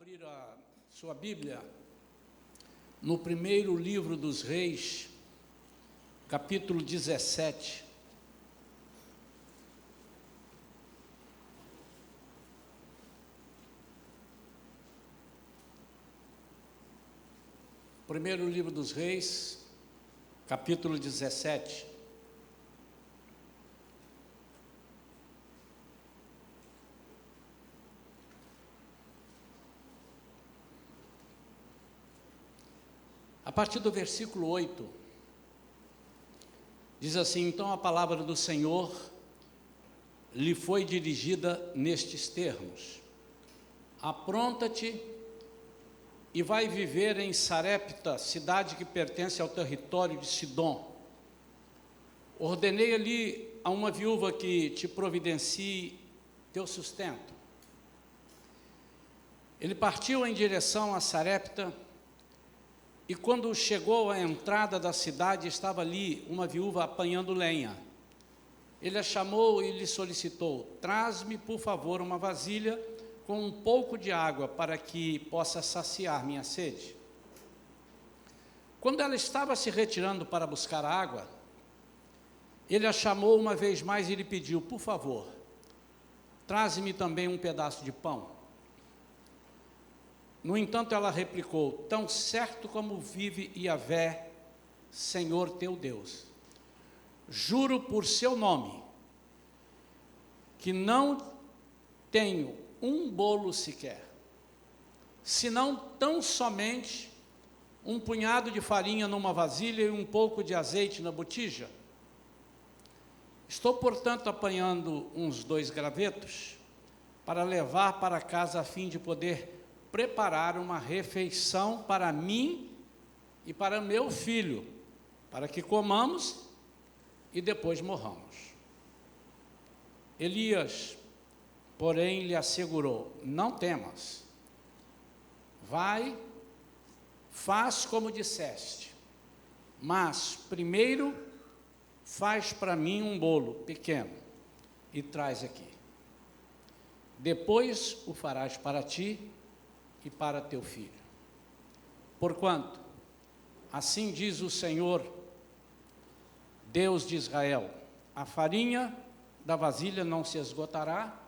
abrir a sua Bíblia no primeiro livro dos Reis, capítulo 17. Primeiro livro dos Reis, capítulo 17. A partir do versículo 8, diz assim: então a palavra do Senhor lhe foi dirigida nestes termos: apronta-te e vai viver em Sarepta, cidade que pertence ao território de Sidom. Ordenei ali a uma viúva que te providencie teu sustento. Ele partiu em direção a Sarepta, e quando chegou à entrada da cidade, estava ali uma viúva apanhando lenha. Ele a chamou e lhe solicitou: traz-me, por favor, uma vasilha com um pouco de água, para que possa saciar minha sede. Quando ela estava se retirando para buscar água, ele a chamou uma vez mais e lhe pediu: por favor, traze-me também um pedaço de pão. No entanto, ela replicou: tão certo como vive Yahvé, Senhor teu Deus, juro por seu nome, que não tenho um bolo sequer, senão tão somente um punhado de farinha numa vasilha e um pouco de azeite na botija. Estou, portanto, apanhando uns 2 gravetos para levar para casa, a fim de poder preparar uma refeição para mim e para meu filho, para que comamos e depois morramos. Elias, porém, lhe assegurou: não temas, vai, faz como disseste, mas primeiro faz para mim um bolo pequeno e traz aqui. Depois o farás para ti e para teu filho. Porquanto, assim diz o Senhor, Deus de Israel: a farinha da vasilha não se esgotará,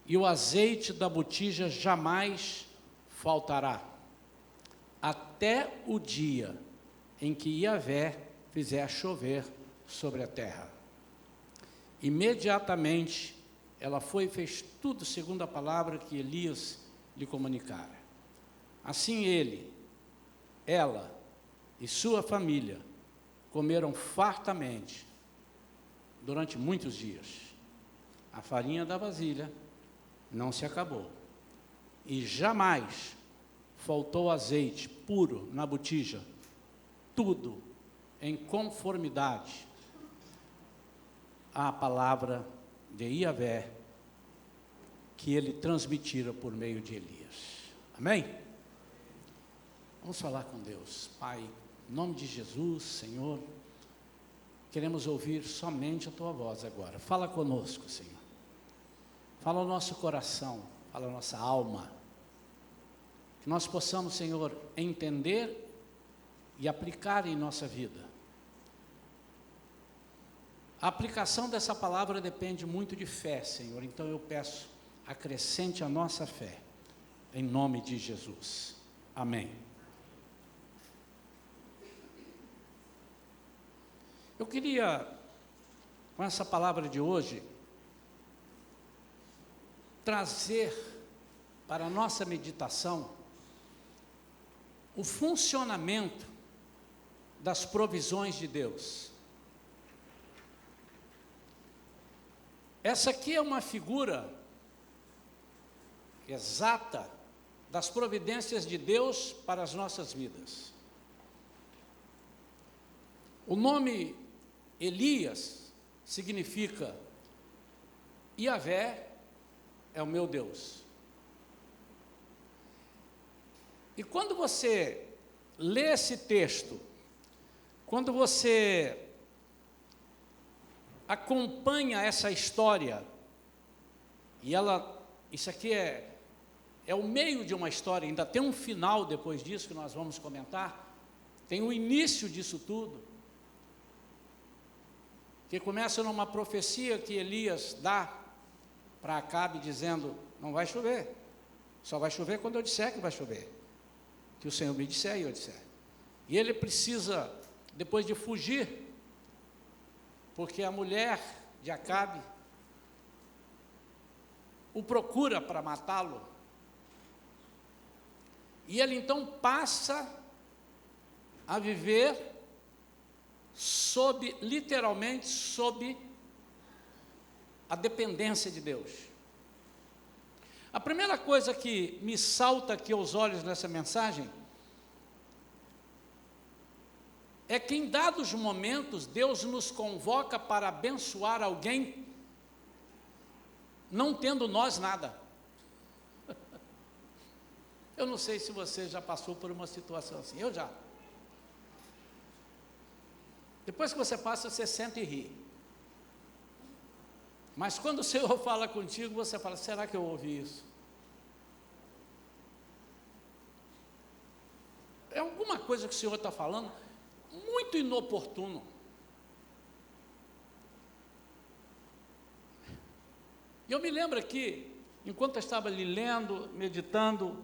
e o azeite da botija jamais faltará, até o dia em que Yahvé fizer chover sobre a terra. Imediatamente ela foi e fez tudo segundo a palavra que Elias lhe comunicara. Assim ela e sua família comeram fartamente durante muitos dias. A farinha da vasilha não se acabou, e jamais faltou azeite puro na botija, tudo em conformidade à palavra de Yahvé que ele transmitira por meio de Elias. Amém? Vamos falar com Deus. Pai, em nome de Jesus, Senhor, queremos ouvir somente a Tua voz agora. Fala conosco, Senhor. Fala ao nosso coração, fala à nossa alma. Que nós possamos, Senhor, entender e aplicar em nossa vida. A aplicação dessa palavra depende muito de fé, Senhor. Então eu peço, acrescente a nossa fé, em nome de Jesus. Amém. Eu queria, com essa palavra de hoje, trazer para a nossa meditação o funcionamento das provisões de Deus. Essa aqui é uma figura exata das providências de Deus para as nossas vidas. O nome Elias significa Yahvé é o meu Deus. E quando você lê esse texto, quando você acompanha essa história, e ela, isso aqui é é o meio de uma história, ainda tem um final depois disso que nós vamos comentar, tem o início disso tudo, que começa numa profecia que Elias dá para Acabe, dizendo: não vai chover, só vai chover quando eu disser que vai chover, que o Senhor me disser e eu disser. E ele precisa, depois de fugir, porque a mulher de Acabe o procura para matá-lo, e ele então passa a viver literalmente sob a dependência de Deus. A primeira coisa que me salta aqui aos olhos nessa mensagem é que em dados momentos Deus nos convoca para abençoar alguém, não tendo nós nada. Eu não sei se você já passou por uma situação assim, eu já. Depois que você passa, você senta e ri. Mas quando o Senhor fala contigo, você fala: será que eu ouvi isso? É alguma coisa que o Senhor está falando muito inoportuno. E eu me lembro aqui, enquanto eu estava ali lendo, meditando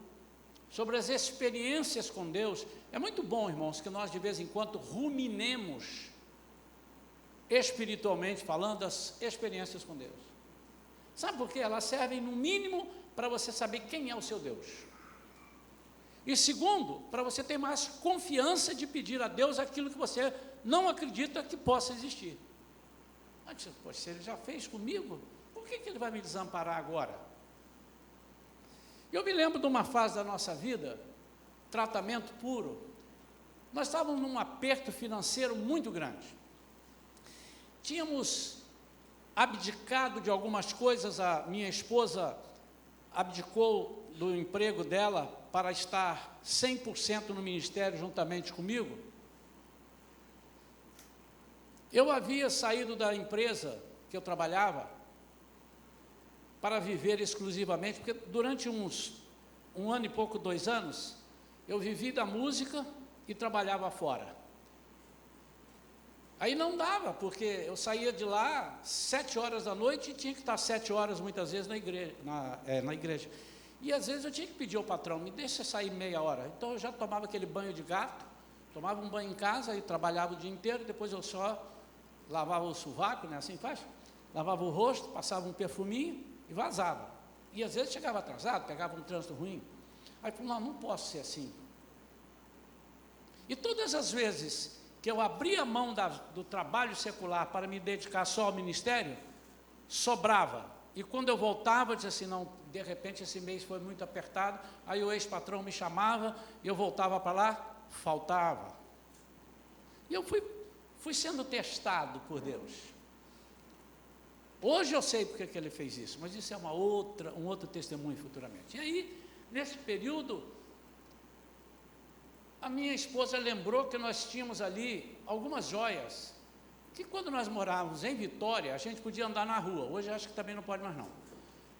sobre as experiências com Deus, é muito bom, irmãos, que nós de vez em quando ruminemos, espiritualmente falando, as experiências com Deus. Sabe por quê? Elas servem, no mínimo, para você saber quem é o seu Deus. E segundo, para você ter mais confiança de pedir a Deus aquilo que você não acredita que possa existir. Mas, poxa, se Ele já fez comigo, por que Ele vai me desamparar agora? Eu me lembro de uma fase da nossa vida, tratamento puro. Nós estávamos num aperto financeiro muito grande. Tínhamos abdicado de algumas coisas, a minha esposa abdicou do emprego dela para estar 100% no ministério juntamente comigo. Eu havia saído da empresa que eu trabalhava para viver exclusivamente, porque durante um ano e pouco, 2 anos, eu vivi da música e trabalhava fora. Aí não dava, porque eu saía de lá 7 horas da noite e tinha que estar 7 horas muitas vezes na igreja. E às vezes eu tinha que pedir ao patrão: me deixa sair meia hora. Então eu já tomava aquele banho de gato, tomava um banho em casa e trabalhava o dia inteiro, depois eu só lavava o sovaco, né, assim faz? Lavava o rosto, passava um perfuminho e vazava. E às vezes chegava atrasado, pegava um trânsito ruim. Aí eu falei: não posso ser assim. E todas as vezes que eu abria a mão do trabalho secular para me dedicar só ao ministério, sobrava. E quando eu voltava, eu dizia assim: não, de repente esse mês foi muito apertado. Aí o ex-patrão me chamava, e eu voltava para lá, faltava. E eu fui sendo testado por Deus. Hoje eu sei porque que Ele fez isso, mas isso é um outro testemunho futuramente. E aí, nesse período, a minha esposa lembrou que nós tínhamos ali algumas joias, que quando nós morávamos em Vitória, a gente podia andar na rua. Hoje acho que também não pode mais não.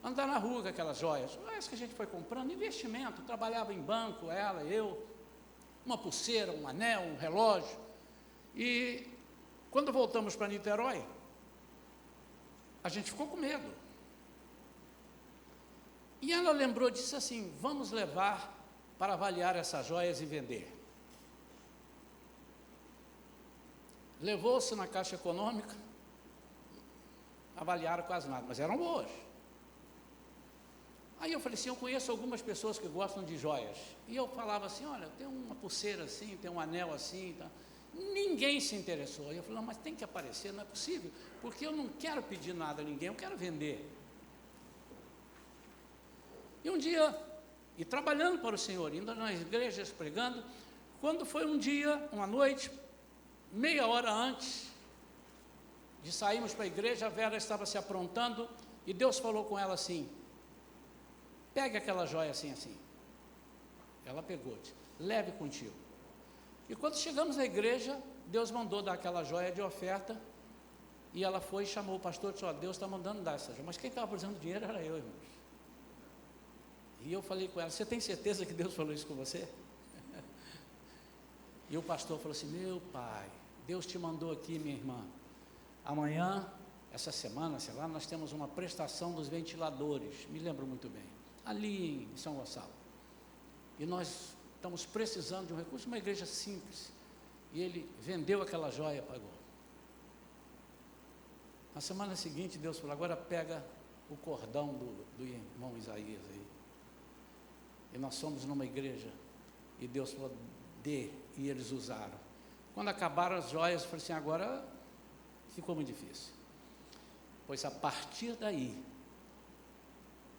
Andar na rua com aquelas joias. Joias que a gente foi comprando, investimento, trabalhava em banco, ela, eu, uma pulseira, um anel, um relógio. E quando voltamos para Niterói, a gente ficou com medo. E ela lembrou, disse assim: vamos levar para avaliar essas joias e vender. Levou-se na Caixa Econômica, avaliaram quase nada, mas eram boas. Aí eu falei assim: eu conheço algumas pessoas que gostam de joias. E eu falava assim: olha, tem uma pulseira assim, tem um anel assim, tá? Ninguém se interessou. Aí eu falei: não, mas tem que aparecer, não é possível, porque eu não quero pedir nada a ninguém, eu quero vender. E um dia, e trabalhando para o Senhor, indo nas igrejas pregando, quando foi um dia, uma noite, meia hora antes de sairmos para a igreja, a Vera estava se aprontando, e Deus falou com ela assim: pegue aquela joia assim, assim. Ela pegou, disse: leve contigo. E quando chegamos na igreja, Deus mandou dar aquela joia de oferta, e ela foi e chamou o pastor e disse: ó, Deus está mandando dar essa joia. Mas quem estava precisando de dinheiro era eu, irmãos. E eu falei com ela, você tem certeza que Deus falou isso com você? E o pastor falou assim, meu pai, Deus te mandou aqui, minha irmã. Amanhã, essa semana, sei lá, nós temos uma prestação dos ventiladores, me lembro muito bem, ali em São Gonçalo. E nós estamos precisando de um recurso, uma igreja simples. E ele vendeu aquela joia, pagou. Na semana seguinte, Deus falou, agora pega o cordão do irmão Isaías aí. E nós fomos numa igreja, e Deus falou, dê, e eles usaram. Quando acabaram as joias, eu falei assim, agora ficou muito difícil. Pois a partir daí,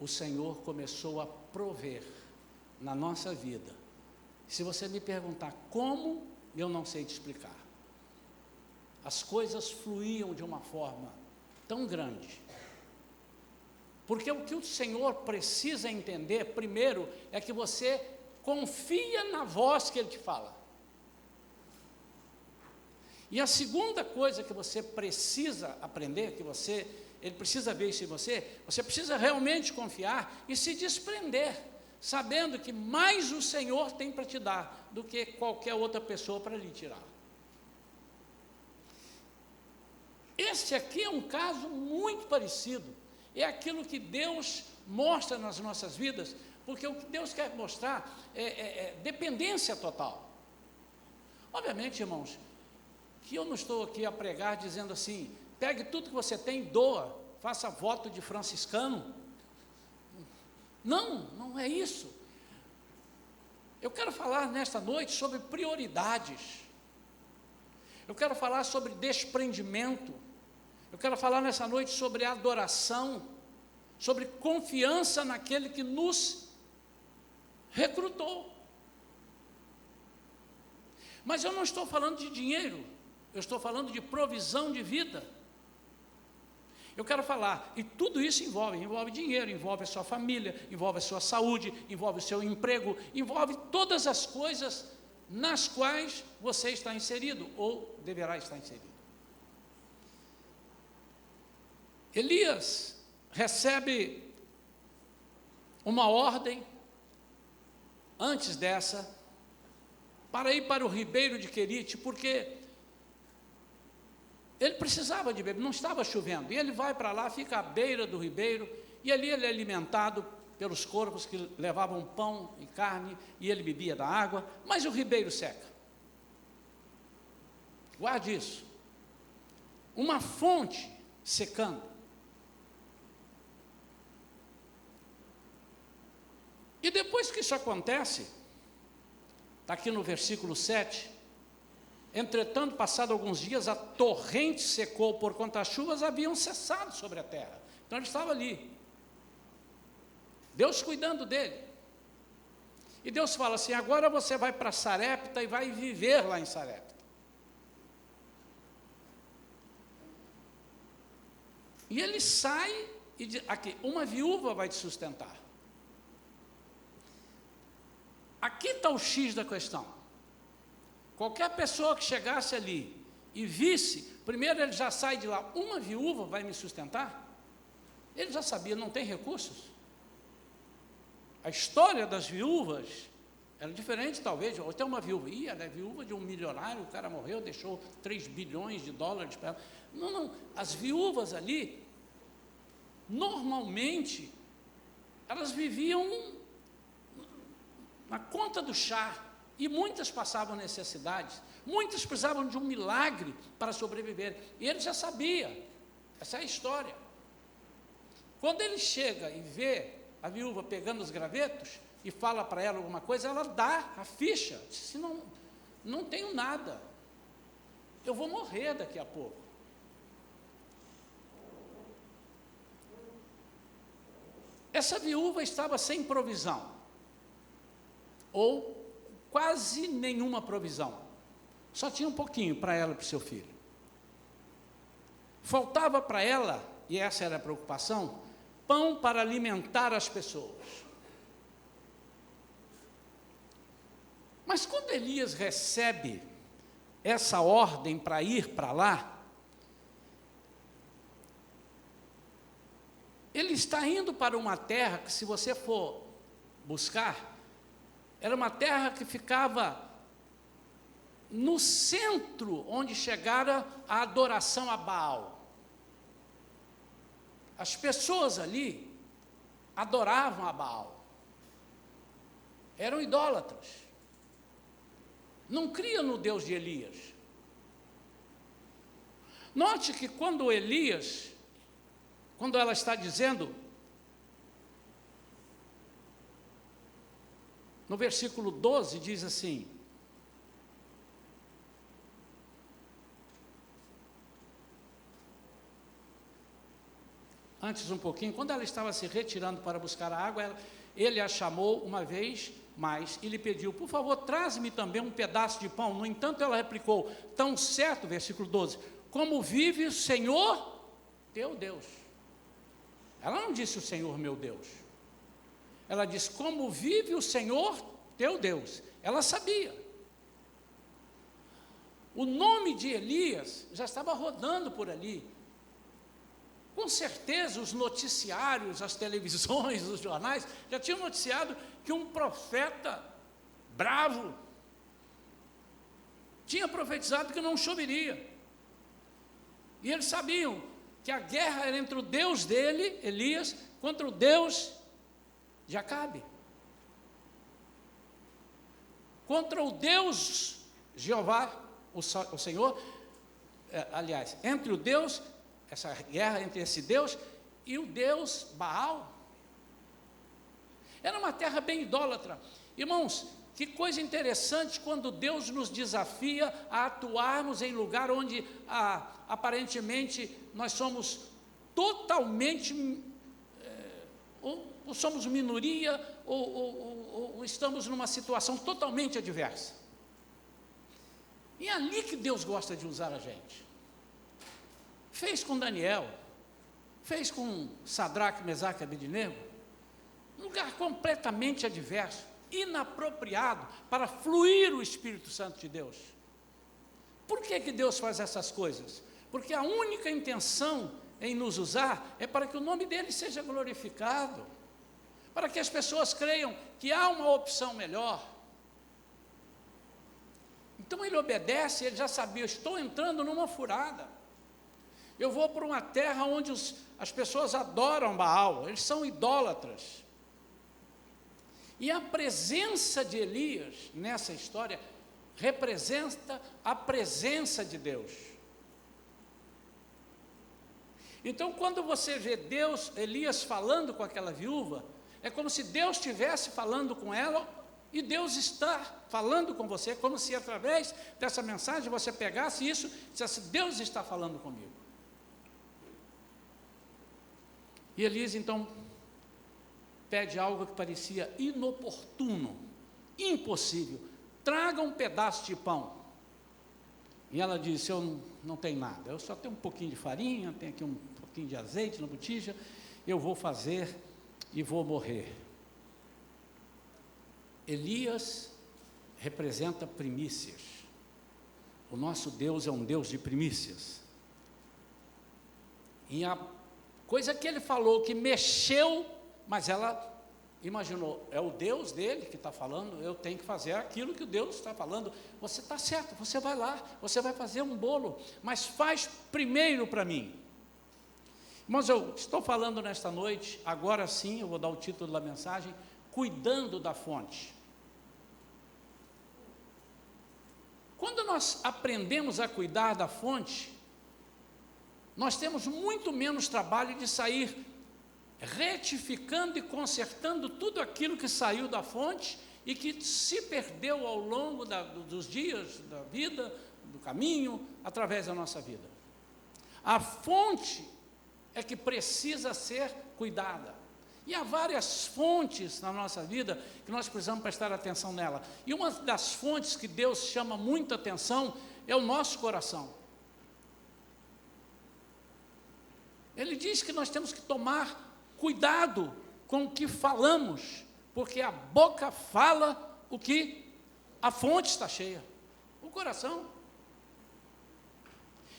o Senhor começou a prover na nossa vida. Se você me perguntar como, eu não sei te explicar. As coisas fluíam de uma forma tão grande. Porque o que o Senhor precisa entender, primeiro, é que você confia na voz que Ele te fala. E a segunda coisa que você precisa aprender, Ele precisa ver isso em você precisa realmente confiar e se desprender, sabendo que mais o Senhor tem para te dar, do que qualquer outra pessoa para lhe tirar. Este aqui é um caso muito parecido, é aquilo que Deus mostra nas nossas vidas, porque o que Deus quer mostrar é dependência total. Obviamente, irmãos, que eu não estou aqui a pregar dizendo assim, pegue tudo que você tem e doa, faça voto de franciscano. Não, não é isso. Eu quero falar nesta noite sobre prioridades. Eu quero falar sobre desprendimento. Eu quero falar nessa noite sobre adoração, sobre confiança naquele que nos recrutou. Mas eu não estou falando de dinheiro, eu estou falando de provisão de vida. Eu quero falar, e tudo isso envolve dinheiro, envolve a sua família, envolve a sua saúde, envolve o seu emprego, envolve todas as coisas nas quais você está inserido, ou deverá estar inserido. Elias recebe uma ordem, antes dessa, para ir para o ribeiro de Querite, porque ele precisava de beber, não estava chovendo, e ele vai para lá, fica à beira do ribeiro, e ali ele é alimentado pelos corvos que levavam pão e carne, e ele bebia da água, mas o ribeiro seca. Guarde isso. Uma fonte secando. E depois que isso acontece, está aqui no versículo 7, entretanto, passado alguns dias, a torrente secou, porquanto as chuvas haviam cessado sobre a terra. Então ele estava ali, Deus cuidando dele. E Deus fala assim, agora você vai para Sarepta e vai viver lá em Sarepta. E ele sai e diz, aqui, uma viúva vai te sustentar. Aqui está o X da questão. Qualquer pessoa que chegasse ali e visse, primeiro ele já sai de lá, uma viúva vai me sustentar? Ele já sabia, não tem recursos. A história das viúvas era diferente, talvez, ou até uma viúva, ela é viúva de um milionário, o cara morreu, deixou 3 bilhões de dólares para ela. Não, as viúvas ali, normalmente, elas viviam na conta do chá, e muitas passavam necessidades, muitas precisavam de um milagre para sobreviver, e ele já sabia, essa é a história. Quando ele chega e vê a viúva pegando os gravetos, e fala para ela alguma coisa, ela dá a ficha, diz, não tenho nada, eu vou morrer daqui a pouco. Essa viúva estava sem provisão, ou quase nenhuma provisão, só tinha um pouquinho para ela e para o seu filho. Faltava para ela, e essa era a preocupação, pão para alimentar as pessoas. Mas quando Elias recebe essa ordem para ir para lá, ele está indo para uma terra que, se você for buscar, era uma terra que ficava no centro, onde chegara a adoração a Baal. As pessoas ali adoravam a Baal, eram idólatras, não criam no Deus de Elias. Note que quando Elias, quando ela está dizendo, no versículo 12, diz assim: antes um pouquinho, quando ela estava se retirando para buscar a água, ele a chamou uma vez mais e lhe pediu: por favor, traze-me também um pedaço de pão. No entanto, ela replicou: tão certo, versículo 12, como vive o Senhor teu Deus. Ela não disse o Senhor meu Deus, ela disse como vive o Senhor teu Deus. Ela sabia. O nome de Elias já estava rodando por ali. Com certeza os noticiários, as televisões, os jornais já tinham noticiado que um profeta bravo tinha profetizado que não choveria. E eles sabiam que a guerra era entre o Deus dele, Elias, contra o Deus de Acabe. Contra o Deus Jeová, o Senhor, aliás, entre o Deus, essa guerra entre esse Deus e o Deus Baal. Era uma terra bem idólatra. Irmãos, que coisa interessante quando Deus nos desafia a atuarmos em lugar onde aparentemente nós somos totalmente, ou somos minoria, ou estamos numa situação totalmente adversa. E é ali que Deus gosta de usar a gente. Fez com Daniel, fez com Sadraque, Mesaque e Abednego, um lugar completamente adverso, inapropriado para fluir o Espírito Santo de Deus. Por que Deus faz essas coisas? Porque a única intenção em nos usar é para que o nome dele seja glorificado, para que as pessoas creiam que há uma opção melhor. Então ele obedece, ele já sabia: estou entrando numa furada. Eu vou para uma terra onde as pessoas adoram Baal, eles são idólatras. E a presença de Elias nessa história representa a presença de Deus. Então, quando você vê Elias falando com aquela viúva, é como se Deus estivesse falando com ela e Deus está falando com você, como se através dessa mensagem você pegasse isso e dissesse: Deus está falando comigo. E Elias então pede algo que parecia inoportuno, impossível: traga um pedaço de pão. E ela disse: eu não tenho nada, eu só tenho um pouquinho de farinha, tenho aqui um pouquinho de azeite na botija, eu vou fazer e vou morrer. Elias representa primícias. O nosso Deus é um Deus de primícias. E a coisa que ele falou que mexeu, mas ela imaginou: é o Deus dele que está falando, eu tenho que fazer aquilo que o Deus está falando. Você está certo, você vai lá, você vai fazer um bolo, mas faz primeiro para mim. Irmãos, eu estou falando nesta noite, agora sim, eu vou dar o título da mensagem: cuidando da fonte. Quando nós aprendemos a cuidar da fonte, nós temos muito menos trabalho de sair retificando e consertando tudo aquilo que saiu da fonte e que se perdeu ao longo dos dias, da vida, do caminho, através da nossa vida. A fonte é que precisa ser cuidada. E há várias fontes na nossa vida que nós precisamos prestar atenção nela. E uma das fontes que Deus chama muita atenção é o nosso coração. Ele diz que nós temos que tomar cuidado com o que falamos, porque a boca fala o que a fonte está cheia, o coração.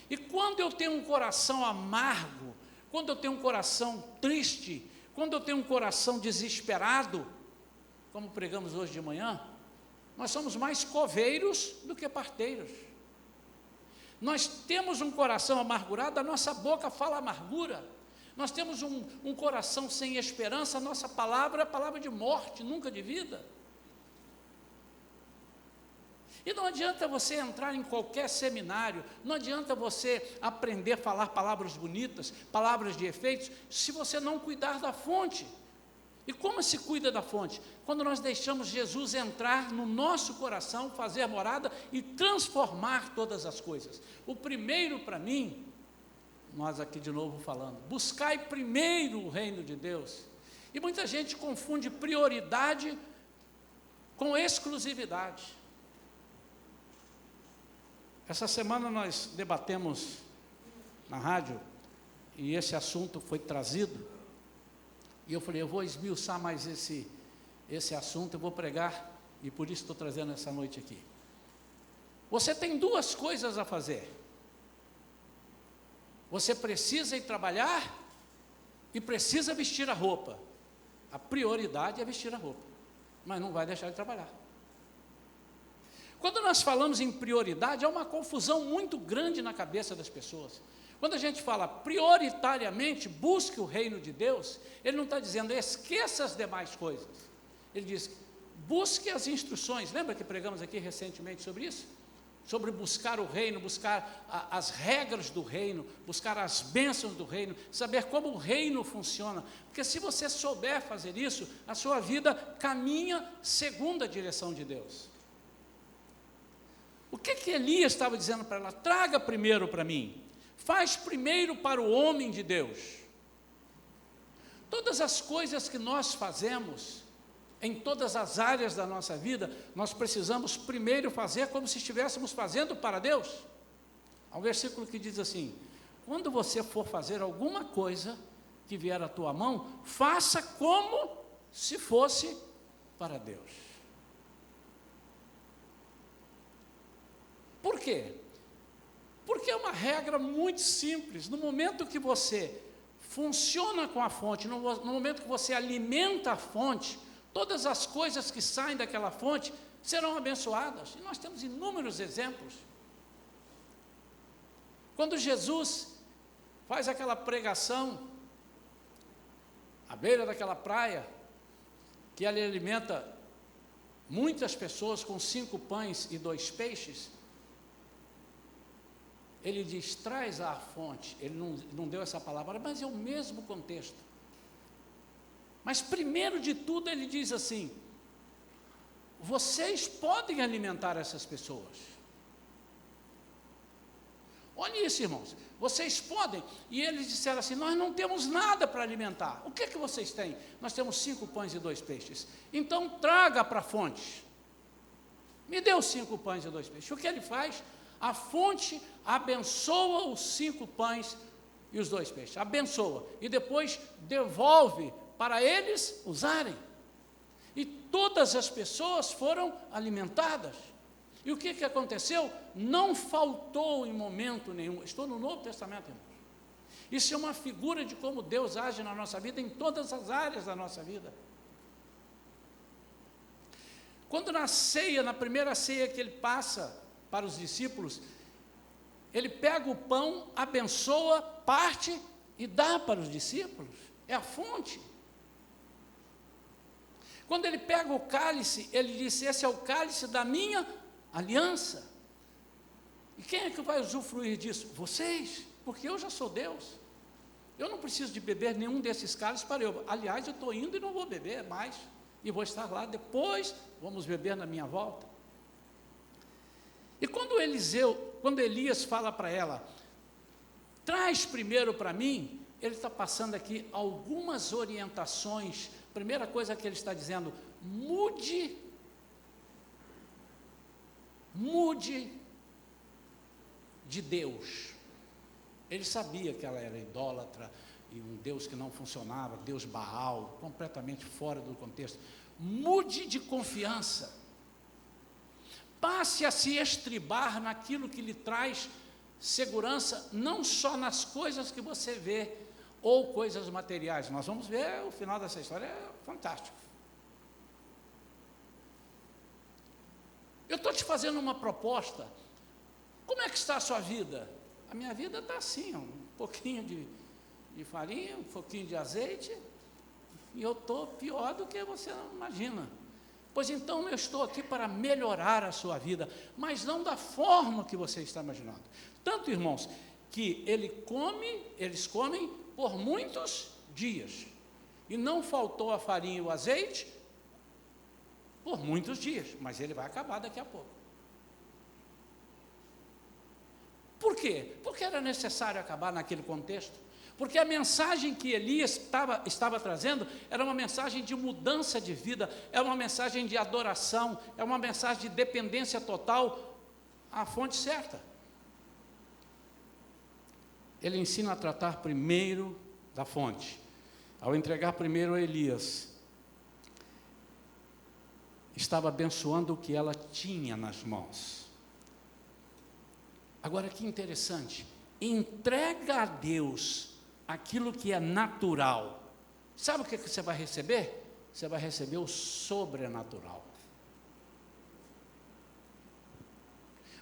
E quando eu tenho um coração amargo, quando eu tenho um coração triste, quando eu tenho um coração desesperado, como pregamos hoje de manhã, nós somos mais coveiros do que parteiros. Nós temos um coração amargurado, a nossa boca fala amargura. Nós temos um coração sem esperança, a nossa palavra é palavra de morte, nunca de vida. E não adianta você entrar em qualquer seminário, não adianta você aprender a falar palavras bonitas, palavras de efeitos, se você não cuidar da fonte. E como se cuida da fonte? Quando nós deixamos Jesus entrar no nosso coração, fazer morada e transformar todas as coisas. O primeiro para mim, nós aqui de novo falando, buscai primeiro o reino de Deus. E muita gente confunde prioridade com exclusividade. Essa semana nós debatemos na rádio, e esse assunto foi trazido, e eu falei, eu vou esmiuçar mais esse assunto, eu vou pregar, e por isso estou trazendo essa noite aqui. Você tem duas coisas a fazer. Você precisa ir trabalhar e precisa vestir a roupa. A prioridade é vestir a roupa, mas não vai deixar de trabalhar. Quando nós falamos em prioridade, há uma confusão muito grande na cabeça das pessoas. Quando a gente fala prioritariamente, busque o reino de Deus, ele não está dizendo esqueça as demais coisas. Ele diz, busque as instruções. Lembra que pregamos aqui recentemente sobre isso? Sobre buscar o reino, buscar as regras do reino, buscar as bênçãos do reino, saber como o reino funciona. Porque se você souber fazer isso, a sua vida caminha segundo a direção de Deus. O que Elias estava dizendo para ela? Traga primeiro para mim. Faz primeiro para o homem de Deus. Todas as coisas que nós fazemos, em todas as áreas da nossa vida, nós precisamos primeiro fazer como se estivéssemos fazendo para Deus. Há um versículo que diz assim, quando você for fazer alguma coisa que vier à tua mão, faça como se fosse para Deus. Por quê? Porque é uma regra muito simples. No momento que você funciona com a fonte, no momento que você alimenta a fonte, todas as coisas que saem daquela fonte serão abençoadas. E nós temos inúmeros exemplos. Quando Jesus faz aquela pregação à beira daquela praia, que ele alimenta muitas pessoas com 5 pães e 2 peixes, ele diz, traz à fonte. Ele não deu essa palavra, mas é o mesmo contexto. Mas primeiro de tudo ele diz assim, vocês podem alimentar essas pessoas. Olha isso, irmãos, vocês podem. E eles disseram assim, nós não temos nada para alimentar. O que vocês têm? Nós temos 5 pães e 2 peixes. Então traga para a fonte. Me dê os 5 pães e 2 peixes. O que ele faz? A fonte abençoa os 5 pães e os 2 peixes, abençoa, e depois devolve para eles usarem. E todas as pessoas foram alimentadas. E o que aconteceu? Não faltou em momento nenhum. Estou no Novo Testamento, irmãos. Isso é uma figura de como Deus age na nossa vida, em todas as áreas da nossa vida. Quando na ceia, na primeira ceia que ele passa para os discípulos, ele pega o pão, abençoa, parte e dá para os discípulos. É a fonte. Quando ele pega o cálice, ele diz, esse é o cálice da minha aliança. E quem é que vai usufruir disso? Vocês, porque eu já sou Deus. Eu não preciso de beber nenhum desses cálices para eu. Aliás, eu estou indo e não vou beber mais. E vou estar lá depois, vamos beber na minha volta. E quando Elias fala para ela, traz primeiro para mim, ele está passando aqui algumas orientações. Primeira coisa que ele está dizendo, mude de Deus. Ele sabia que ela era idólatra, e um Deus que não funcionava, Deus Baal, completamente fora do contexto. Mude de confiança. Passe a se estribar naquilo que lhe traz segurança, não só nas coisas que você vê, ou coisas materiais. Nós vamos ver o final dessa história, é fantástico. Eu estou te fazendo uma proposta. Como é que está a sua vida? A minha vida está assim, um pouquinho de farinha, um pouquinho de azeite, e eu estou pior do que você não imagina. Pois então eu estou aqui para melhorar a sua vida, mas não da forma que você está imaginando. Tanto, irmãos, que eles comem por muitos dias, e não faltou a farinha e o azeite por muitos dias, mas ele vai acabar daqui a pouco. Por quê? Porque era necessário acabar naquele contexto. Porque a mensagem que Elias estava trazendo era uma mensagem de mudança de vida, é uma mensagem de adoração, é uma mensagem de dependência total à fonte certa. Ele ensina a tratar primeiro da fonte. Ao entregar primeiro a Elias, estava abençoando o que ela tinha nas mãos. Agora, que interessante, entrega a Deus aquilo que é natural. Sabe o que você vai receber? Você vai receber o sobrenatural.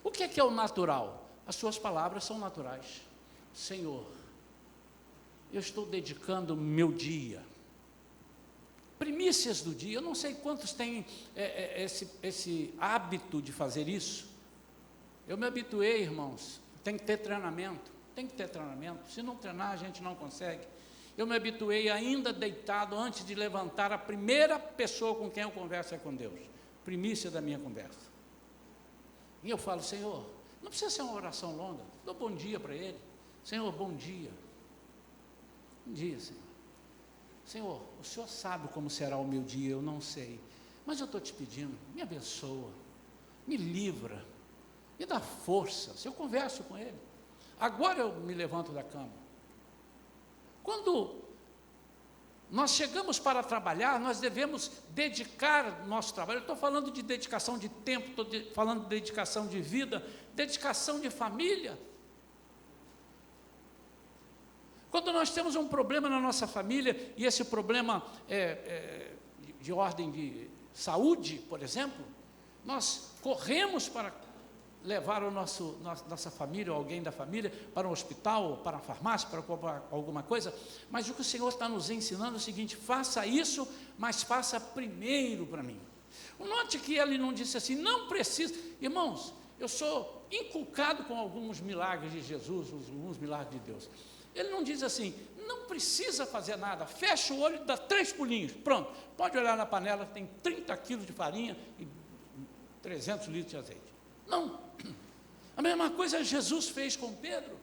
O que é o natural? As suas palavras são naturais. Senhor, eu estou dedicando o meu dia, primícias do dia. Eu não sei quantos têm esse hábito de fazer isso. Eu me habituei, irmãos, tem que ter treinamento. Se não treinar, a gente não consegue. Eu me habituei ainda deitado, antes de levantar, a primeira pessoa com quem eu converso é com Deus, primícia da minha conversa. E eu falo, Senhor, não precisa ser uma oração longa, dou bom dia para Ele. Senhor, bom dia. Bom dia, Senhor. Senhor, o Senhor sabe como será o meu dia, eu não sei, mas eu estou te pedindo, me abençoa, me livra, me dá força. Se eu converso com Ele, agora eu me levanto da cama. Quando nós chegamos para trabalhar, nós devemos dedicar nosso trabalho. Eu estou falando de dedicação de tempo, estou falando de dedicação de vida, dedicação de família. Quando nós temos um problema na nossa família, e esse problema é de ordem de saúde, por exemplo, nós corremos para levar nossa família, ou alguém da família, para um hospital, ou para a farmácia, para alguma coisa, mas o que o Senhor está nos ensinando é o seguinte: faça isso, mas faça primeiro para mim. Note que ele não disse assim, não precisa. Irmãos, eu sou inculcado com alguns milagres de Jesus, alguns milagres de Deus. Ele não diz assim, não precisa fazer nada, fecha o olho e dá 3 pulinhos, pronto, pode olhar na panela, tem 30 quilos de farinha e 300 litros de azeite. Não, a mesma coisa Jesus fez com Pedro.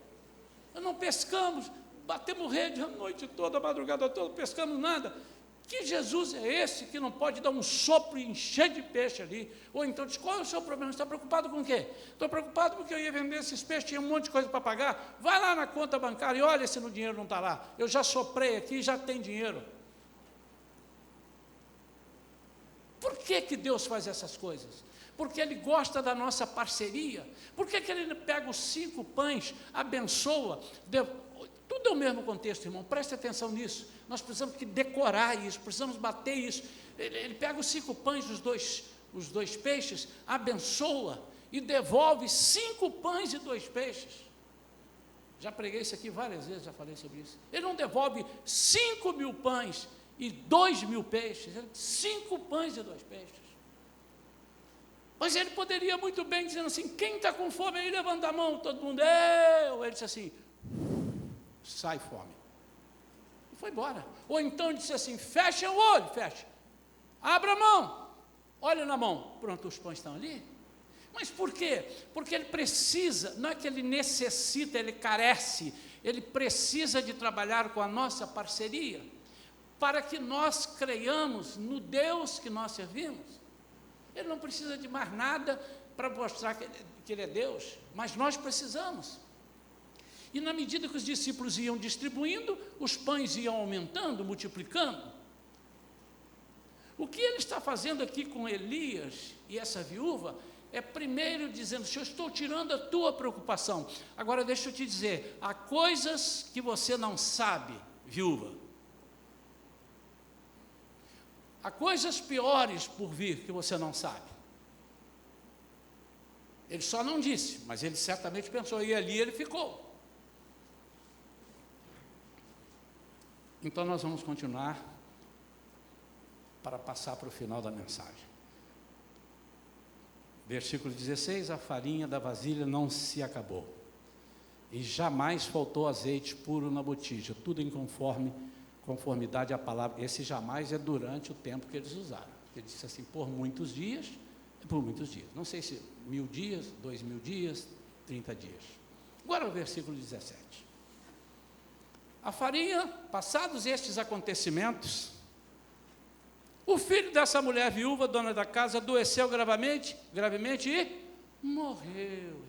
Não pescamos, batemos rede a noite toda, a madrugada toda, pescamos nada. Que Jesus é esse que não pode dar um sopro e encher de peixe ali? Ou então diz, qual é o seu problema? Você está preocupado com o quê? Estou preocupado porque eu ia vender esses peixes, tinha um monte de coisa para pagar. Vai lá na conta bancária e olha se o dinheiro não está lá. Eu já soprei aqui e já tem dinheiro. Por que Deus faz essas coisas? Porque Ele gosta da nossa parceria. Por que Ele pega os 5 pães, abençoa, tudo é o mesmo contexto, irmão, preste atenção nisso. Nós precisamos decorar isso, precisamos bater isso. Ele pega os 5 pães, os dois peixes, abençoa e devolve 5 pães e 2 peixes. Já preguei isso aqui várias vezes, já falei sobre isso. Ele não devolve 5.000 pães e 2.000 peixes, 5 pães e 2 peixes. Mas ele poderia muito bem dizendo assim, quem está com fome aí, levanta a mão, todo mundo, eu. Ele disse assim, sai fome. E foi embora. Ou então disse assim, fecha o olho, fecha. Abra a mão, olha na mão. Pronto, os pães estão ali. Mas por quê? Porque ele precisa, não é que ele necessita, ele carece, ele precisa de trabalhar com a nossa parceria, para que nós creiamos no Deus que nós servimos. Ele não precisa de mais nada para mostrar que Ele é Deus, mas nós precisamos. E na medida que os discípulos iam distribuindo, os pães iam aumentando, multiplicando. O que Ele está fazendo aqui com Elias e essa viúva, é primeiro dizendo, Senhor, estou tirando a tua preocupação. Agora deixa eu te dizer, há coisas que você não sabe, viúva. Há coisas piores por vir que você não sabe. Ele só não disse, mas ele certamente pensou, e ali ele ficou. Então nós vamos continuar para passar para o final da mensagem. Versículo 16, a farinha da vasilha não se acabou, e jamais faltou azeite puro na botija, tudo em conformidade à palavra. Esse jamais é durante o tempo que eles usaram. Ele disse assim, por muitos dias, não sei se 1000 dias, 2000 dias, 30 dias. Agora o versículo 17. A farinha, passados estes acontecimentos, o filho dessa mulher viúva, dona da casa, adoeceu gravemente e morreu.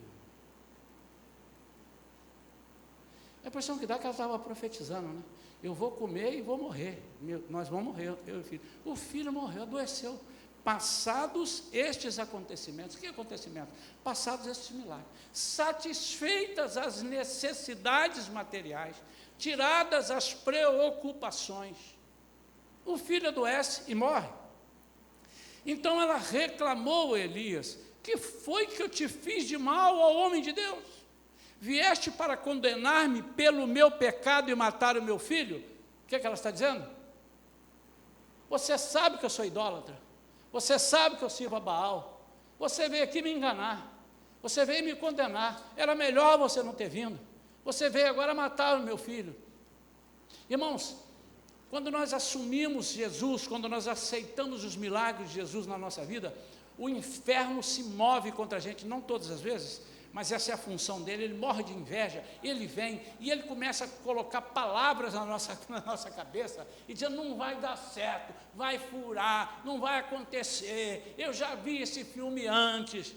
A impressão que dá é que ela estava profetizando, né? Eu vou comer e vou morrer, nós vamos morrer, eu e o filho. O filho morreu, adoeceu. Passados estes acontecimentos, que acontecimentos? Passados estes milagres, satisfeitas as necessidades materiais, tiradas as preocupações, o filho adoece e morre. Então ela reclamou a Elias, que foi que eu te fiz de mal ao homem de Deus? Vieste para condenar-me pelo meu pecado e matar o meu filho? O que ela está dizendo? Você sabe que eu sou idólatra, você sabe que eu sirvo a Baal, você veio aqui me enganar, você veio me condenar, era melhor você não ter vindo, você veio agora matar o meu filho. Irmãos, quando nós assumimos Jesus, quando nós aceitamos os milagres de Jesus na nossa vida, o inferno se move contra a gente, não todas as vezes, mas essa é a função dele. Ele morre de inveja, ele vem e ele começa a colocar palavras na nossa cabeça, e dizendo, não vai dar certo, vai furar, não vai acontecer, eu já vi esse filme antes.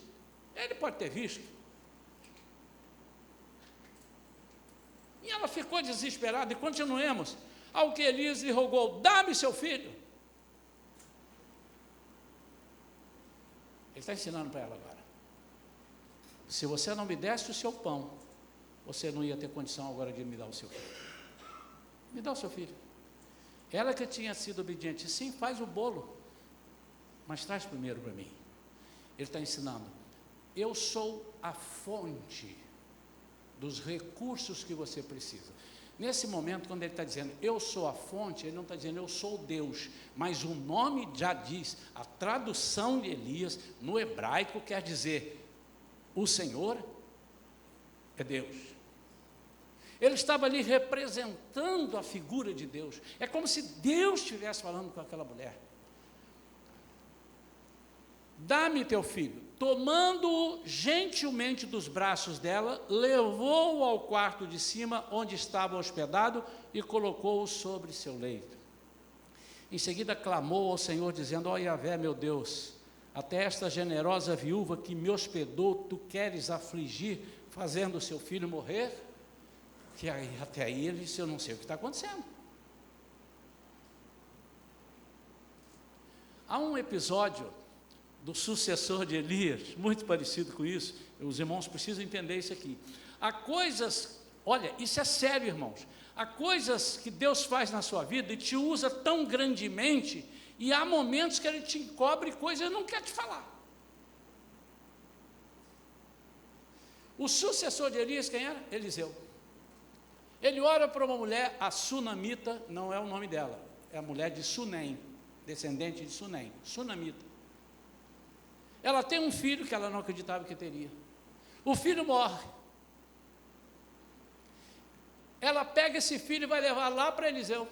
Ele pode ter visto. E ela ficou desesperada, e continuemos. Ao que Elias lhe rogou, dá-me seu filho. Ele está ensinando para ela agora. Se você não me desse o seu pão, você não ia ter condição agora de me dar o seu filho. Me dá o seu filho. Ela que tinha sido obediente, sim, faz o bolo, mas traz primeiro para mim. Ele está ensinando, eu sou a fonte dos recursos que você precisa. Nesse momento, quando ele está dizendo, eu sou a fonte, ele não está dizendo, eu sou Deus, mas o nome já diz, a tradução de Elias, no hebraico, quer dizer, o Senhor é Deus. Ele estava ali representando a figura de Deus, é como se Deus estivesse falando com aquela mulher. Dá-me teu filho. Tomando-o gentilmente dos braços dela, levou-o ao quarto de cima, onde estava hospedado, e colocou-o sobre seu leito. Em seguida clamou ao Senhor, dizendo, ó Yahvé, meu Deus, até esta generosa viúva que me hospedou, tu queres afligir, fazendo o seu filho morrer? Que até aí ele disse, eu não sei o que está acontecendo. Há um episódio do sucessor de Elias, muito parecido com isso, os irmãos precisam entender isso aqui. Há coisas, olha, isso é sério, irmãos, há coisas que Deus faz na sua vida e te usa tão grandemente, e há momentos que Ele te encobre coisas que Ele não quer te falar. O sucessor de Elias, quem era? Eliseu. Ele ora para uma mulher, a Sunamita, não é o nome dela, é a mulher de Sunem, descendente de Sunem, Sunamita. Ela tem um filho que ela não acreditava que teria. O filho morre. Ela pega esse filho e vai levar lá para Eliseu.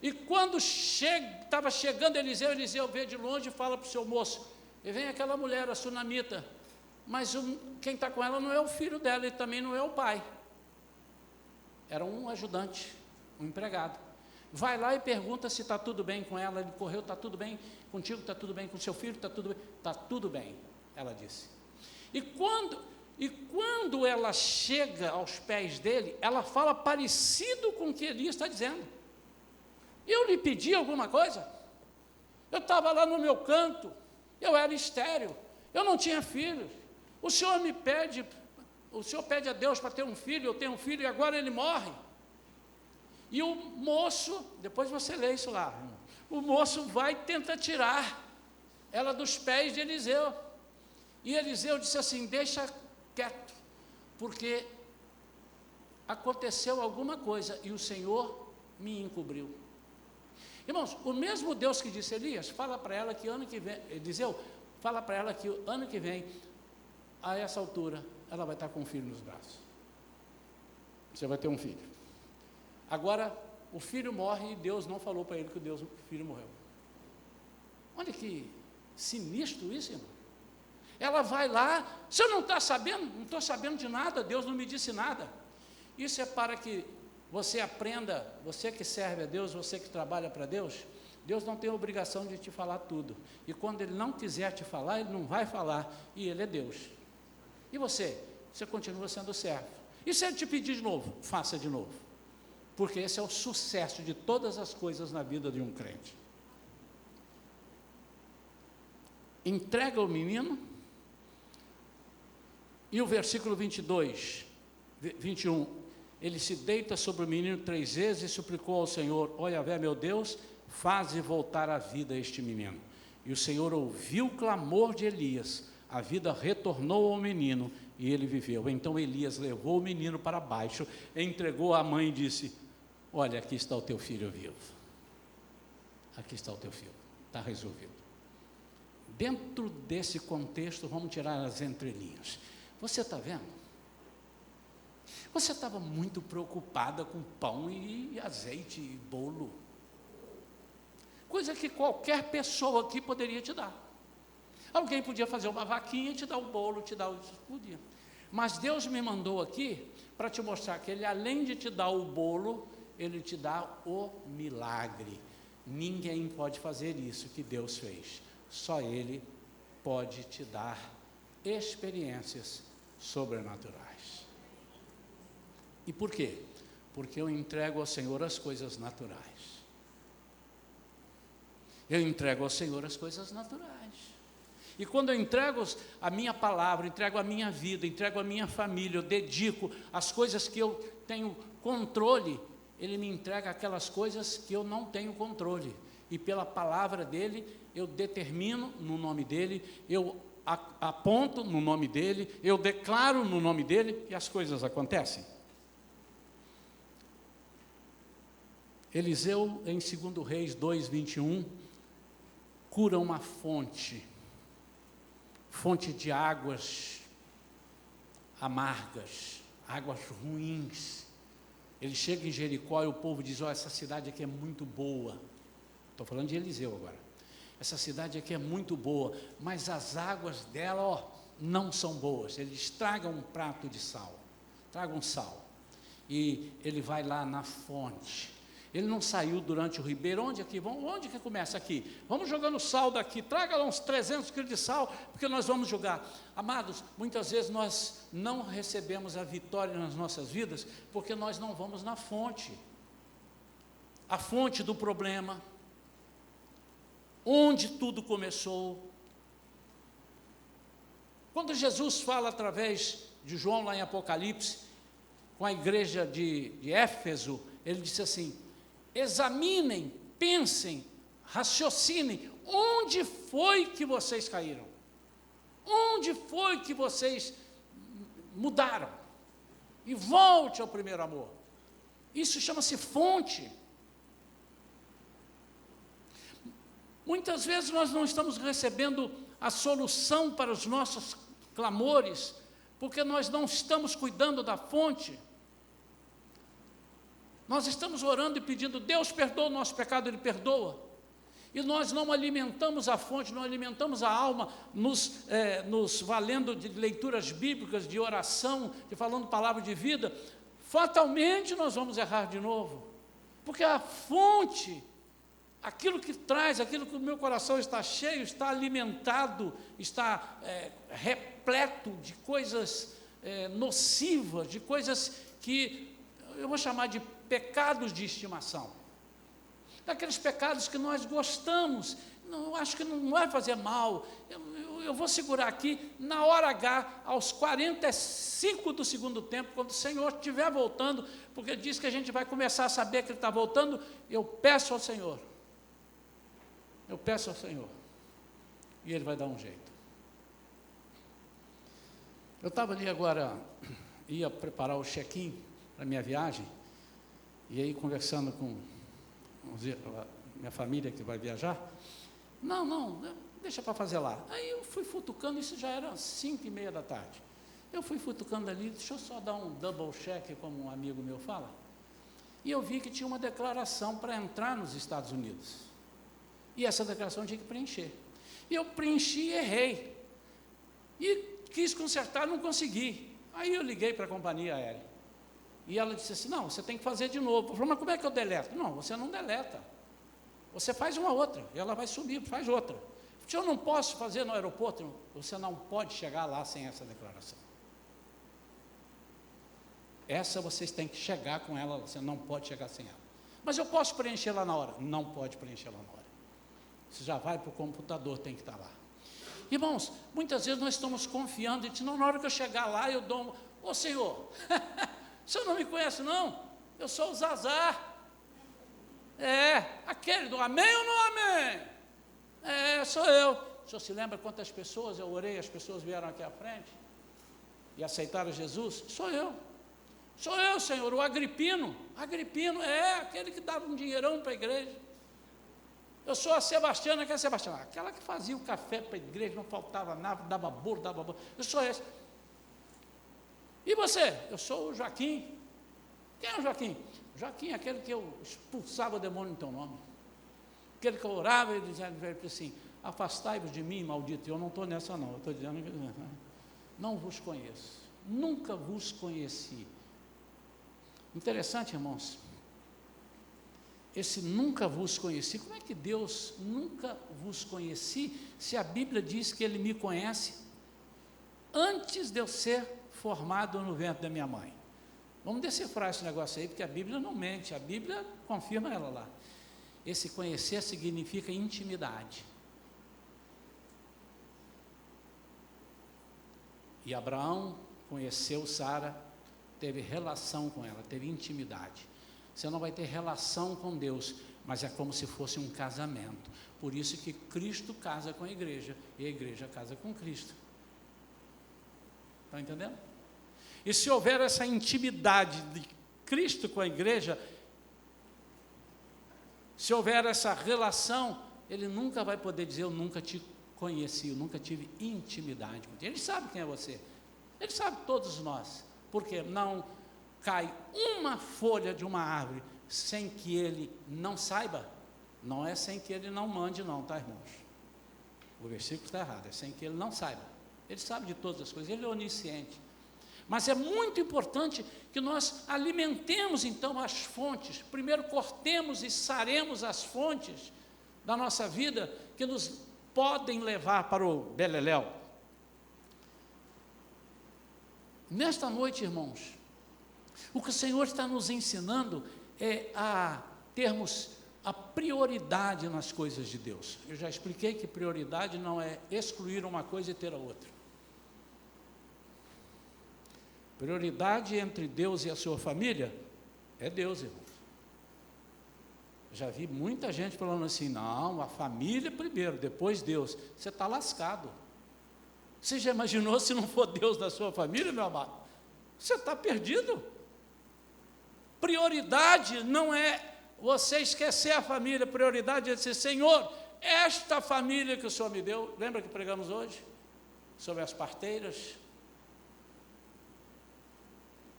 E quando estava chegando Eliseu, Eliseu vê de longe e fala para o seu moço, e vem aquela mulher, a Sunamita, mas quem está com ela não é o filho dela, e também não é o pai. Era um ajudante, um empregado. Vai lá e pergunta se está tudo bem com ela. Ele correu, está tudo bem contigo, está tudo bem com seu filho, está tudo bem? Está tudo bem, ela disse. E quando ela chega aos pés dele, ela fala parecido com o que Elias está dizendo. Eu lhe pedi alguma coisa? Eu estava lá no meu canto, eu era estéril, eu não tinha filhos. O Senhor pede a Deus para ter um filho, eu tenho um filho e agora ele morre. E o moço, depois você lê isso lá, o moço vai e tenta tirar ela dos pés de Eliseu. E Eliseu disse assim: deixa quieto, porque aconteceu alguma coisa e o Senhor me encobriu. Irmãos, o mesmo Deus que disse Elias, fala para ela que ano que vem, Eliseu, fala para ela que ano que vem, a essa altura, ela vai estar com um filho nos braços. Você vai ter um filho. Agora, o filho morre e Deus não falou para ele que o filho morreu. Olha que sinistro isso, irmão. Ela vai lá, você não está sabendo? Não estou sabendo de nada, Deus não me disse nada. Isso é para que você aprenda, você que serve a Deus, você que trabalha para Deus, Deus não tem a obrigação de te falar tudo. E quando Ele não quiser te falar, Ele não vai falar, e Ele é Deus. E você? Você continua sendo servo. E se Ele te pedir de novo, faça de novo. Porque esse é o sucesso de todas as coisas na vida de um crente. Entrega o menino, e o versículo 22, 21, ele se deita sobre o menino 3 vezes e suplicou ao Senhor: ó Yahvé, meu Deus, faze voltar à vida este menino. E o Senhor ouviu o clamor de Elias, a vida retornou ao menino e ele viveu. Então Elias levou o menino para baixo, entregou à mãe e disse: olha, aqui está o teu filho vivo. Aqui está o teu filho, está resolvido. Dentro desse contexto, vamos tirar as entrelinhas. Você está vendo? Você estava muito preocupada com pão e azeite e bolo. Coisa que qualquer pessoa aqui poderia te dar. Alguém podia fazer uma vaquinha e te dar o bolo, podia. Mas Deus me mandou aqui para te mostrar que Ele, além de te dar o bolo, Ele te dá o milagre. Ninguém pode fazer isso que Deus fez. Só Ele pode te dar experiências sobrenaturais. E por quê? Porque eu entrego ao Senhor as coisas naturais. Eu entrego ao Senhor as coisas naturais. E quando eu entrego a minha palavra, entrego a minha vida, entrego a minha família, eu dedico as coisas que eu tenho controle, Ele me entrega aquelas coisas que eu não tenho controle. E pela palavra dEle, eu determino no nome dEle, eu aponto no nome dEle, eu declaro no nome dEle, e as coisas acontecem. Eliseu, em 2 Reis 2:21, cura uma fonte de águas amargas, águas ruins. Ele chega em Jericó e o povo diz: ó, essa cidade aqui é muito boa. Estou falando de Eliseu agora. Essa cidade aqui é muito boa, mas as águas dela, ó, não são boas. Eles tragam um prato de sal, tragam sal. E ele vai lá na fonte. Ele não saiu durante o ribeiro. Onde que começa aqui? Vamos jogando sal daqui, traga lá uns 300 quilos de sal, porque nós vamos jogar. Amados, muitas vezes nós não recebemos a vitória nas nossas vidas, porque nós não vamos na fonte. A fonte do problema, onde tudo começou. Quando Jesus fala através de João lá em Apocalipse, com a igreja de Éfeso, ele disse assim: examinem, pensem, raciocinem, onde foi que vocês caíram? Onde foi que vocês mudaram? E volte ao primeiro amor. Isso chama-se fonte. Muitas vezes nós não estamos recebendo a solução para os nossos clamores, porque nós não estamos cuidando da fonte. Nós estamos orando e pedindo: Deus perdoa o nosso pecado, Ele perdoa. E nós não alimentamos a fonte, não alimentamos a alma, nos valendo de leituras bíblicas, de oração, de falando palavra de vida. Fatalmente nós vamos errar de novo, porque a fonte, aquilo que traz, aquilo que o meu coração está cheio, está alimentado, está repleto de coisas nocivas, de coisas que eu vou chamar de pecados de estimação. Daqueles pecados que nós gostamos, não, acho que não vai fazer mal, eu vou segurar aqui, na hora H, aos 45 do segundo tempo, quando o Senhor estiver voltando, porque diz que a gente vai começar a saber que Ele está voltando, eu peço ao Senhor, e Ele vai dar um jeito. Eu estava ali agora, ia preparar o check-in para a minha viagem, e aí conversando com a minha família que vai viajar, não, deixa para fazer lá. Aí eu fui futucando, isso já era 5h30 da tarde. Eu fui futucando ali, deixa eu só dar um double check, como um amigo meu fala, e eu vi que tinha uma declaração para entrar nos Estados Unidos. E essa declaração eu tinha que preencher. E eu preenchi e errei. E quis consertar, não consegui. Aí eu liguei para a companhia aérea. E ela disse assim, não, você tem que fazer de novo. Eu falei, mas como é que eu deleto? Não, você não deleta. Você faz uma outra, e ela vai subir, faz outra. Se eu não posso fazer no aeroporto, você não pode chegar lá sem essa declaração. Essa vocês têm que chegar com ela, você não pode chegar sem ela. Mas eu posso preencher lá na hora? Não pode preencher lá na hora. Você já vai para o computador, tem que estar lá. Irmãos, muitas vezes nós estamos confiando, e dizendo, não, na hora que eu chegar lá, eu dou, ô Senhor, o Senhor não me conhece não? Eu sou o Zazá. Aquele do amém ou não amém? Sou eu. O senhor se lembra quantas pessoas eu orei, as pessoas vieram aqui à frente e aceitaram Jesus? Sou eu, Senhor, o Agripino, aquele que dava um dinheirão para a igreja. Eu sou a Sebastiana, que é a Sebastiana, aquela que fazia o café para a igreja, não faltava nada, dava bolo, eu sou esse. E você? Eu sou o Joaquim. Quem é o Joaquim? Joaquim é aquele que eu expulsava o demônio em teu nome. Aquele que eu orava e dizia assim, afastai-vos de mim, maldito. Eu não estou nessa não, eu estou dizendo que não vos conheço, nunca vos conheci. Interessante, irmãos, esse nunca vos conheci, como é que Deus nunca vos conheci, se a Bíblia diz que Ele me conhece antes de eu ser formado no ventre da minha mãe? Vamos decifrar esse negócio aí, porque a Bíblia não mente, a Bíblia confirma ela lá. Esse conhecer significa intimidade. E Abraão conheceu Sara, teve relação com ela, teve intimidade. Você não vai ter relação com Deus, mas é como se fosse um casamento. Por isso que Cristo casa com a igreja, e a igreja casa com Cristo. Está entendendo? E se houver essa intimidade de Cristo com a igreja, se houver essa relação, Ele nunca vai poder dizer, eu nunca te conheci, eu nunca tive intimidade com Ele. Ele sabe quem é você, Ele sabe todos nós, porque não cai uma folha de uma árvore sem que Ele não saiba, não é sem que Ele não mande não, tá, irmãos? O versículo está errado, é sem que Ele não saiba. Ele sabe de todas as coisas, Ele é onisciente. Mas é muito importante que nós alimentemos então as fontes, primeiro cortemos e saremos as fontes da nossa vida que nos podem levar para o beleléu. Nesta noite, irmãos, o que o Senhor está nos ensinando é a termos a prioridade nas coisas de Deus. Eu já expliquei que prioridade não é excluir uma coisa e ter a outra. Prioridade entre Deus e a sua família é Deus, irmãos. Já vi muita gente falando assim, não, a família primeiro, depois Deus. Você está lascado. Você já imaginou se não for Deus da sua família, meu amado? Você está perdido. Prioridade não é você esquecer a família, prioridade é dizer, Senhor, esta família que o Senhor me deu, lembra que pregamos hoje? Sobre as parteiras.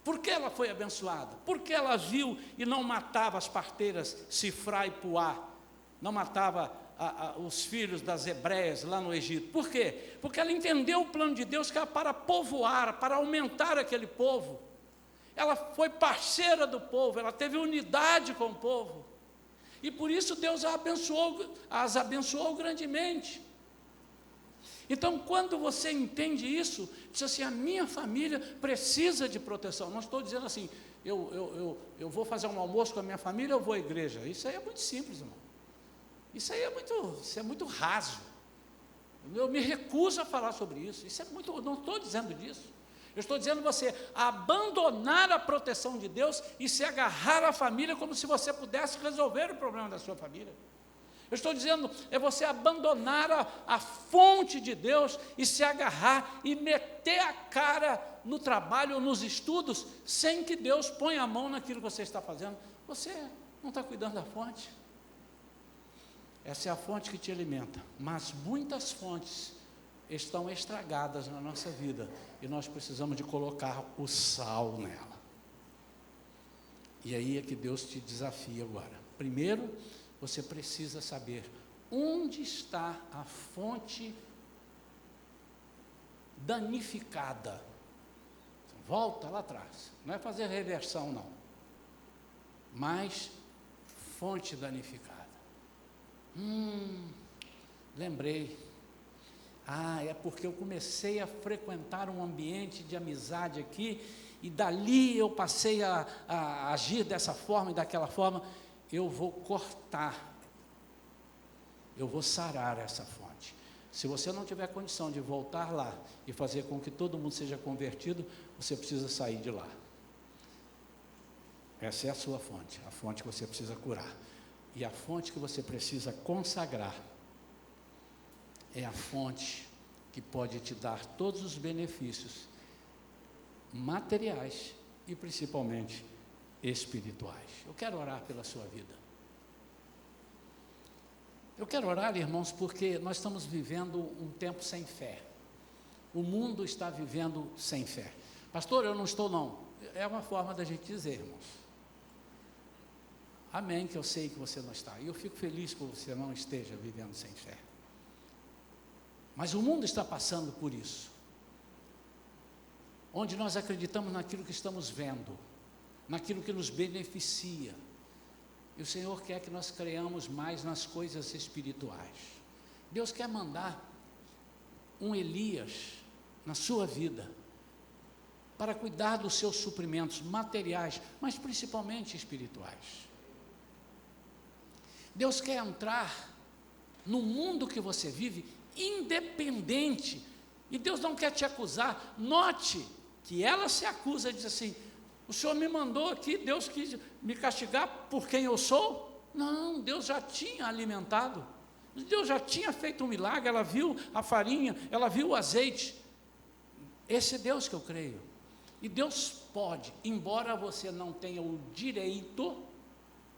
Por que ela foi abençoada? Porque ela viu e não matava as parteiras Sifrá e Puá, não matava os filhos das hebreias lá no Egito. Por quê? Porque ela entendeu o plano de Deus que era para povoar, para aumentar aquele povo. Ela foi parceira do povo, ela teve unidade com o povo. E por isso Deus as abençoou grandemente. Então, quando você entende isso, diz assim, a minha família precisa de proteção. Não estou dizendo assim, eu vou fazer um almoço com a minha família, eu vou à igreja. Isso aí é muito simples, irmão. Isso aí é muito raso. Eu me recuso a falar sobre isso. Não estou dizendo disso. Eu estou dizendo você abandonar a proteção de Deus e se agarrar à família como se você pudesse resolver o problema da sua família. Eu estou dizendo, é você abandonar a fonte de Deus e se agarrar e meter a cara no trabalho ou nos estudos, sem que Deus ponha a mão naquilo que você está fazendo. Você não está cuidando da fonte. Essa é a fonte que te alimenta, mas muitas fontes estão estragadas na nossa vida, e nós precisamos de colocar o sal nela. E aí é que Deus te desafia agora. Primeiro, você precisa saber onde está a fonte danificada. Volta lá atrás, não é fazer reversão não, mas fonte danificada. Lembrei, é porque eu comecei a frequentar um ambiente de amizade aqui, e dali eu passei a agir dessa forma e daquela forma. Eu vou cortar, eu vou sarar essa fonte. Se você não tiver condição de voltar lá e fazer com que todo mundo seja convertido, você precisa sair de lá. Essa é a sua fonte, a fonte que você precisa curar. E a fonte que você precisa consagrar é a fonte que pode te dar todos os benefícios materiais e principalmente espirituais. Eu quero orar pela sua vida. Eu quero orar, irmãos, porque nós estamos vivendo um tempo sem fé. O mundo está vivendo sem fé. Pastor, eu não estou não. É uma forma da gente dizer, irmãos. Amém, que eu sei que você não está. E eu fico feliz que você não esteja vivendo sem fé. Mas o mundo está passando por isso. Onde nós acreditamos naquilo que estamos vendo, naquilo que nos beneficia. E o Senhor quer que nós creiamos mais nas coisas espirituais. Deus quer mandar um Elias na sua vida, para cuidar dos seus suprimentos materiais, mas principalmente espirituais. Deus quer entrar no mundo que você vive, independente, e Deus não quer te acusar. Note que ela se acusa, diz assim: o Senhor me mandou aqui, Deus quis me castigar por quem eu sou? Não, Deus já tinha alimentado, Deus já tinha feito um milagre. Ela viu a farinha, ela viu o azeite. Esse é Deus que eu creio. E Deus pode, embora você não tenha o direito,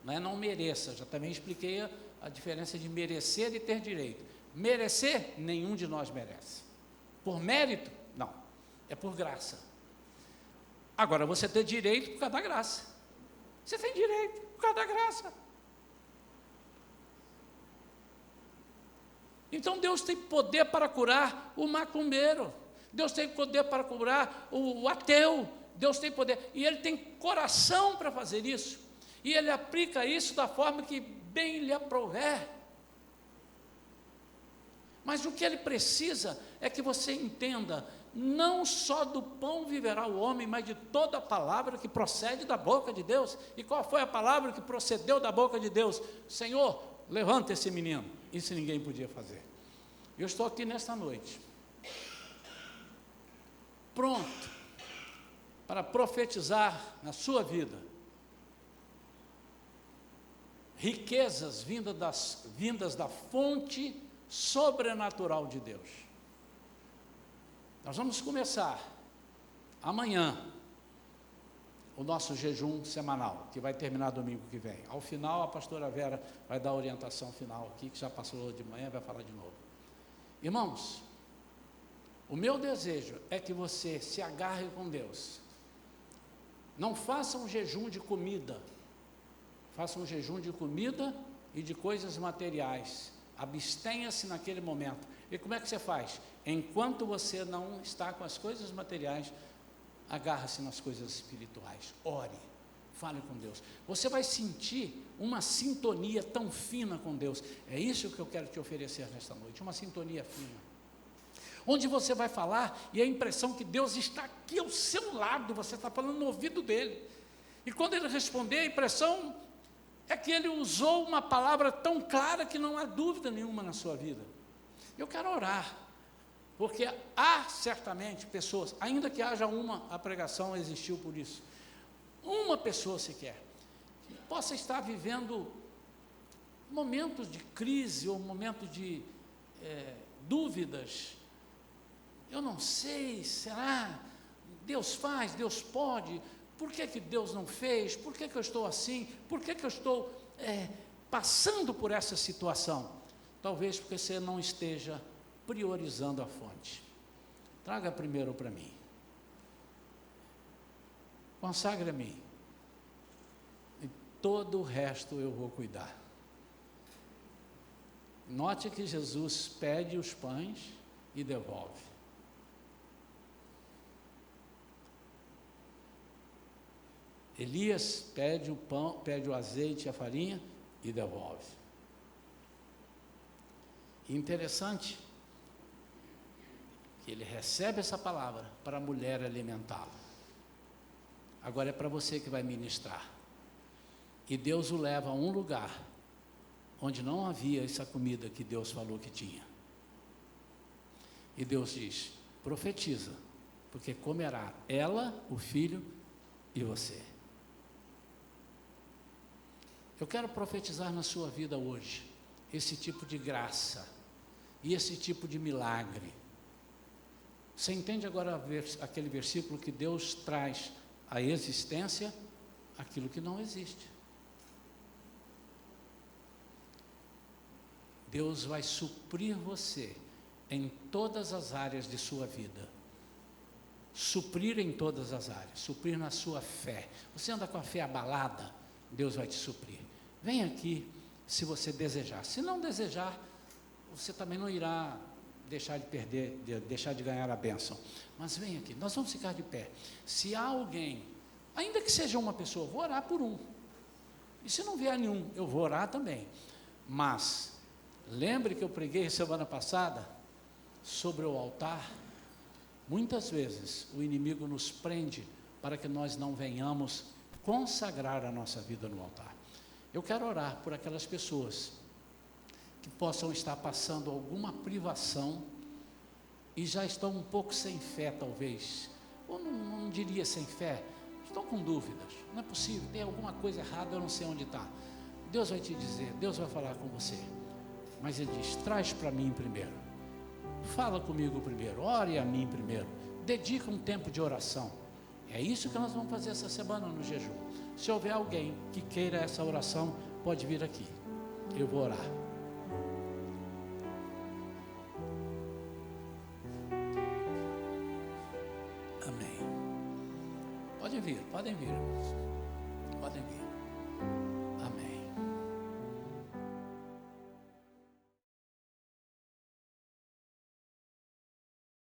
não mereça, já também expliquei a diferença de merecer e ter direito. Merecer, nenhum de nós merece. Por mérito, não, é por graça. Agora, você tem direito por causa da graça. Você tem direito por causa da graça. Então Deus tem poder para curar o macumbeiro, Deus tem poder para curar o ateu, Deus tem poder, e Ele tem coração para fazer isso, e Ele aplica isso da forma que bem lhe aprouver. Mas o que Ele precisa é que você entenda: não só do pão viverá o homem, mas de toda a palavra que procede da boca de Deus. E qual foi a palavra que procedeu da boca de Deus? Senhor, levanta esse menino. Isso ninguém podia fazer. Eu estou aqui nesta noite, pronto para profetizar na sua vida riquezas vindas da fonte sobrenatural de Deus. Nós vamos começar amanhã o nosso jejum semanal, que vai terminar domingo que vem. Ao final, a pastora Vera vai dar a orientação final aqui, que já passou de manhã, vai falar de novo. Irmãos, o meu desejo é que você se agarre com Deus. Não faça um jejum de comida, faça um jejum de comida e de coisas materiais. Abstenha-se naquele momento. E como é que você faz? Enquanto você não está com as coisas materiais, agarra-se nas coisas espirituais. Ore, fale com Deus. Você vai sentir uma sintonia tão fina com Deus. É isso que eu quero te oferecer nesta noite, uma sintonia fina. Onde você vai falar e a impressão que Deus está aqui ao seu lado, você está falando no ouvido dele. E quando ele responder, a impressão é que ele usou uma palavra tão clara que não há dúvida nenhuma na sua vida. Eu quero orar, porque há certamente pessoas, ainda que haja uma, a pregação existiu por isso, uma pessoa sequer, que possa estar vivendo momentos de crise ou momentos de dúvidas. Eu não sei, será? Deus faz, Deus pode, por que Deus não fez? Por que eu estou assim? Por que eu estou passando por essa situação? Talvez porque você não esteja priorizando a fonte. Traga primeiro para mim. Consagre a mim. E todo o resto eu vou cuidar. Note que Jesus pede os pães e devolve. Elias pede o pão, pede o azeite e a farinha e devolve. Interessante que ele recebe essa palavra para a mulher alimentá-lo. Agora é para você que vai ministrar. E Deus o leva a um lugar onde não havia essa comida que Deus falou que tinha. E Deus diz: profetiza, porque comerá ela, o filho e você. Eu quero profetizar na sua vida hoje esse tipo de graça e esse tipo de milagre. Você entende agora aquele versículo que Deus traz à existência aquilo que não existe? Deus vai suprir você em todas as áreas de sua vida. Suprir em todas as áreas, suprir na sua fé. Você anda com a fé abalada, Deus vai te suprir. Vem aqui se você desejar. Se não desejar, você também não irá deixar de perder, deixar de ganhar a bênção. Mas vem aqui, nós vamos ficar de pé. Se há alguém, ainda que seja uma pessoa, vou orar por um. E se não vier nenhum, eu vou orar também. Mas, lembre que eu preguei semana passada sobre o altar. Muitas vezes o inimigo nos prende para que nós não venhamos consagrar a nossa vida no altar. Eu quero orar por aquelas pessoas que possam estar passando alguma privação e já estão um pouco sem fé, talvez, ou não diria sem fé, estão com dúvidas. Não é possível, tem alguma coisa errada, eu não sei onde está. Deus vai te dizer, Deus vai falar com você, mas Ele diz: traz para mim primeiro, fala comigo primeiro, ore a mim primeiro, dedica um tempo de oração. É isso que nós vamos fazer essa semana no jejum. Se houver alguém que queira essa oração, pode vir aqui, eu vou orar. Amém. Podem vir, irmãos. Podem vir.